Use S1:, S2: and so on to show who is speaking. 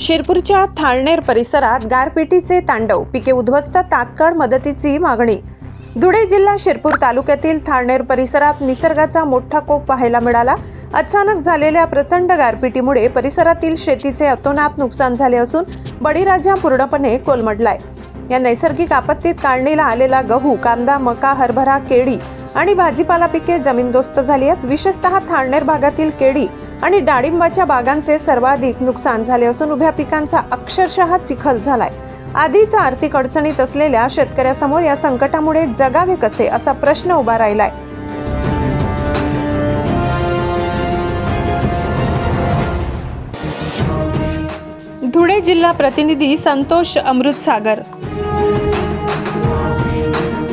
S1: शिरपूरच्या थाळनेर परिसरात गारपिटीचे तांडव, पिके उद्ध्वस्त, तात्काळ मदतीची मागणी। धुळे जिल्हा शिरपूर तालुक्यातील थाळनेर परिसरात निसर्गाचा मोठा कोप पाहायला मिळाला। अचानक झालेल्या प्रचंड गारपिटीमुळे परिसरातील शेतीचे अतोनात नुकसान झाले असून बळीराजा पूर्णपणे कोलमडलाय। या नैसर्गिक आपत्तीत काढणीला आलेला गहू, कांदा, मका, हरभरा, केळी आणि भाजीपाला पिके जमीनदोस्त झाली आहेत। विशेषतः थाळनेर भागातील केळी आणि डाळिंबाच्या बागांचे सर्वाधिक नुकसान झाले असून उभ्या पिकांचा अक्षरशः चिखल झालाय। आधीच आर्थिक अडचणीत असलेल्या शेतकऱ्यासमोर या संकटामुळे जगावे कसे असा प्रश्न उभा राहिलाय। धुळे जिल्हा प्रतिनिधी संतोष अमृतसागर।